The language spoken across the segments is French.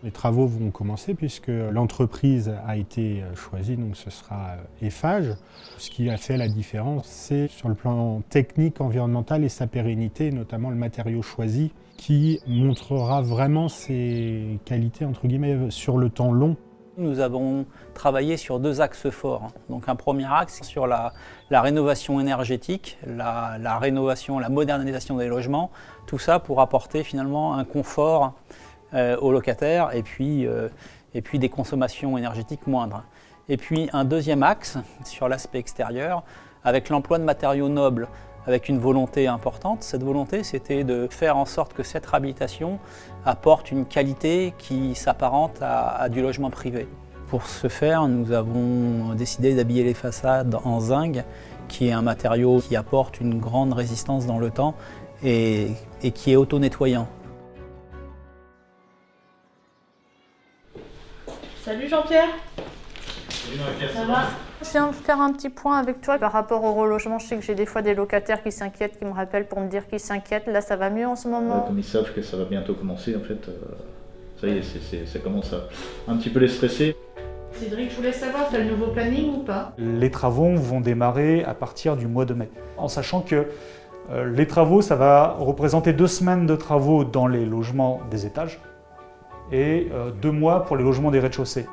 Les travaux vont commencer puisque l'entreprise a été choisie, donc ce sera Eiffage. Ce qui a fait la différence, c'est sur le plan technique, environnemental et sa pérennité, notamment le matériau choisi, qui montrera vraiment ses qualités entre guillemets sur le temps long. Nous avons travaillé sur deux axes forts. Donc un premier axe sur la rénovation énergétique, la rénovation, la modernisation des logements, tout ça pour apporter finalement un confort aux locataires et puis des consommations énergétiques moindres. Et puis un deuxième axe sur l'aspect extérieur avec l'emploi de matériaux nobles, avec une volonté importante. Cette volonté, c'était de faire en sorte que cette réhabilitation apporte une qualité qui s'apparente à du logement privé. Pour ce faire, nous avons décidé d'habiller les façades en zinc, qui est un matériau qui apporte une grande résistance dans le temps et qui est auto-nettoyant. Salut Jean-Pierre. Salut Marie-Pierre. Ça va? Je viens faire un petit point avec toi par rapport au relogement. Je sais que j'ai des fois des locataires qui s'inquiètent, qui me rappellent pour me dire qu'ils s'inquiètent. Là, ça va mieux en ce moment? Comme ils savent que ça va bientôt commencer, en fait, ça y est, ça commence à un petit peu les stresser. Cédric, je voulais savoir, tu as le nouveau planning ou pas? Les travaux vont démarrer à partir du mois de mai, en sachant que les travaux, ça va représenter 2 semaines de travaux dans les logements des étages et 2 mois pour les logements des rez-de-chaussée.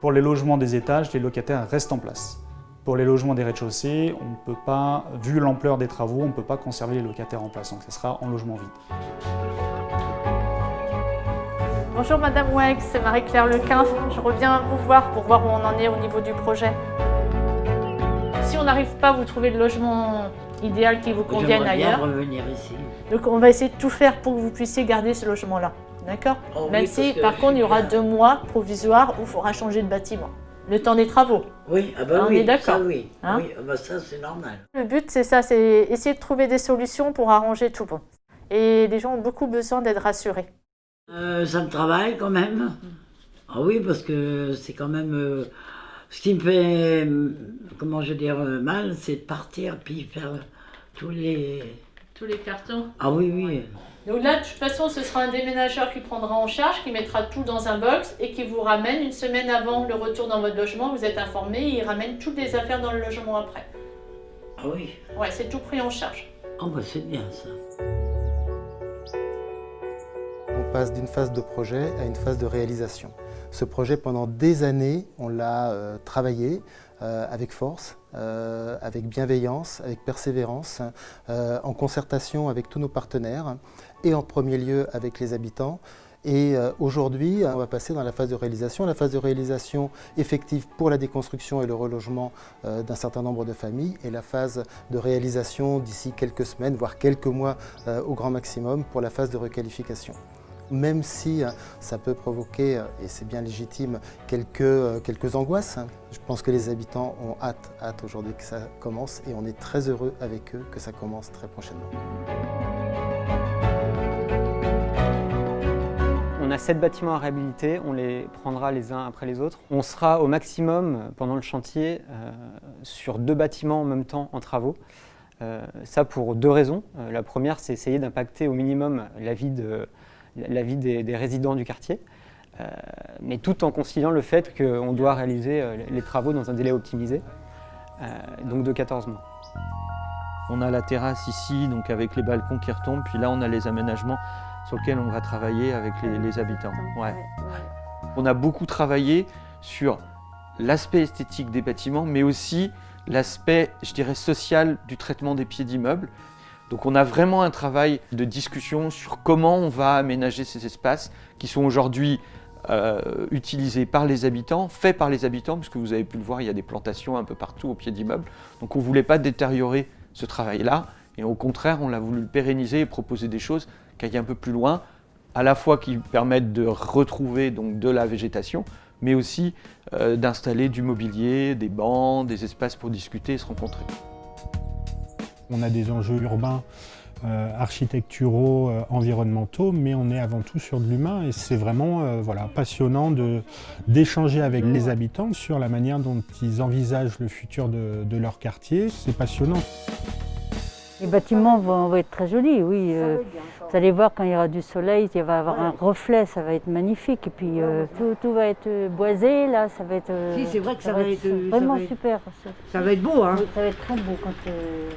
Pour les logements des étages, les locataires restent en place. Pour les logements des rez-de-chaussée, on ne peut pas, vu l'ampleur des travaux, on ne peut pas conserver les locataires en place, donc ce sera en logement vide. Bonjour Madame Wex, c'est Marie-Claire Lequin. Je reviens vous voir pour voir où on en est au niveau du projet. Si on n'arrive pas à vous trouver le logement idéal qui vous convienne ailleurs, bien revenir ici. donc on va essayer de tout faire pour que vous puissiez garder ce logement-là. D'accord? Oh oui, Même parce si, que par je contre, il y aura suis bien. 2 mois provisoires où il faudra changer de bâtiment. Le temps des travaux. Oui, ah bah On oui, est d'accord, ça oui. hein? Oui, ah bah ça c'est normal. Le but, c'est ça, c'est essayer de trouver des solutions pour arranger tout. Et les gens ont beaucoup besoin d'être rassurés. Ça me travaille quand même. Ah oui, parce que c'est quand même... ce qui me fait, comment je veux dire, mal, c'est de partir puis faire tous les cartons. Ah oui, oui. Donc là, de toute façon, ce sera un déménageur qui prendra en charge, qui mettra tout dans un box et qui vous ramène une semaine avant le retour dans votre logement. Vous êtes informé, et il ramène toutes les affaires dans le logement après. Ah oui. Ouais, c'est tout pris en charge. Oh bah c'est bien ça. On passe d'une phase de projet à une phase de réalisation. Ce projet, pendant des années, on l'a travaillé avec force, avec bienveillance, avec persévérance, en concertation avec tous nos partenaires et en premier lieu avec les habitants. Et aujourd'hui, on va passer dans la phase de réalisation effective pour la déconstruction et le relogement d'un certain nombre de familles, et la phase de réalisation d'ici quelques semaines, voire quelques mois au grand maximum, pour la phase de requalification. Même si ça peut provoquer, et c'est bien légitime, quelques angoisses, je pense que les habitants ont hâte aujourd'hui que ça commence, et on est très heureux avec eux que ça commence très prochainement. On a 7 bâtiments à réhabiliter, on les prendra les uns après les autres. On sera au maximum pendant le chantier sur 2 bâtiments en même temps en travaux. Ça pour 2 raisons. La première, c'est essayer d'impacter au minimum la vie des résidents du quartier, mais tout en conciliant le fait qu'on doit réaliser les travaux dans un délai optimisé, donc de 14 mois. On a la terrasse ici, donc avec les balcons qui retombent, puis là on a les aménagements sur lesquels on va travailler avec les habitants. Ouais. On a beaucoup travaillé sur l'aspect esthétique des bâtiments, mais aussi l'aspect, je dirais, social du traitement des pieds d'immeubles. Donc on a vraiment un travail de discussion sur comment on va aménager ces espaces qui sont aujourd'hui utilisés par les habitants, faits par les habitants, puisque vous avez pu le voir, il y a des plantations un peu partout au pied d'immeubles. Donc on ne voulait pas détériorer ce travail-là, et au contraire, on l'a voulu le pérenniser et proposer des choses qui aillent un peu plus loin, à la fois qui permettent de retrouver donc, de la végétation, mais aussi d'installer du mobilier, des bancs, des espaces pour discuter et se rencontrer. On a des enjeux urbains, architecturaux, environnementaux, mais on est avant tout sur de l'humain, et c'est vraiment passionnant d'échanger avec les habitants sur la manière dont ils envisagent le futur de leur quartier. C'est passionnant. Les bâtiments vont être très jolis, oui. Vous allez voir quand il y aura du soleil, il va y avoir un reflet, ça va être magnifique. Et puis tout va être boisé, là, ça va être... Si, c'est vrai que ça va être vraiment super. Ça va être beau, hein. Oui, ça va être très beau quand...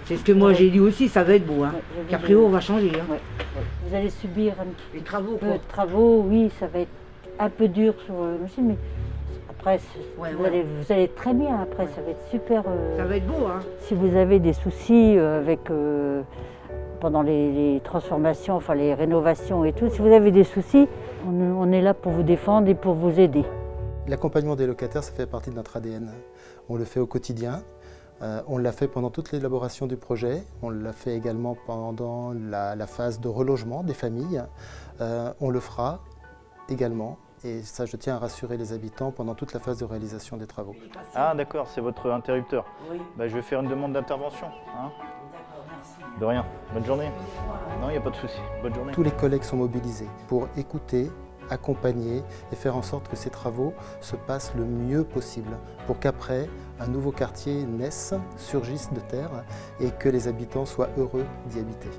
C'est ce que moi j'ai dit aussi, ça va être beau, hein. Ouais, Caprio va changer, hein. Ouais. Vous allez subir un Les travaux, peu quoi. de travaux, oui, ça va être un peu dur sur la machine, mais après, vous allez très bien, après, ça va être super... Ça va être beau, hein. Si vous avez des soucis pendant les transformations, enfin les rénovations et tout, si vous avez des soucis, on est là pour vous défendre et pour vous aider. L'accompagnement des locataires, ça fait partie de notre ADN. On le fait au quotidien. On l'a fait pendant toute l'élaboration du projet. On l'a fait également pendant la phase de relogement des familles. On le fera également. Et ça, je tiens à rassurer les habitants pendant toute la phase de réalisation des travaux. Ah d'accord, c'est votre interrupteur. Oui. Bah, je vais faire une demande d'intervention. Hein. De rien. Bonne journée. Non, il n'y a pas de souci. Bonne journée. Tous les collègues sont mobilisés pour écouter, accompagner et faire en sorte que ces travaux se passent le mieux possible pour qu'après, un nouveau quartier naisse, surgisse de terre et que les habitants soient heureux d'y habiter.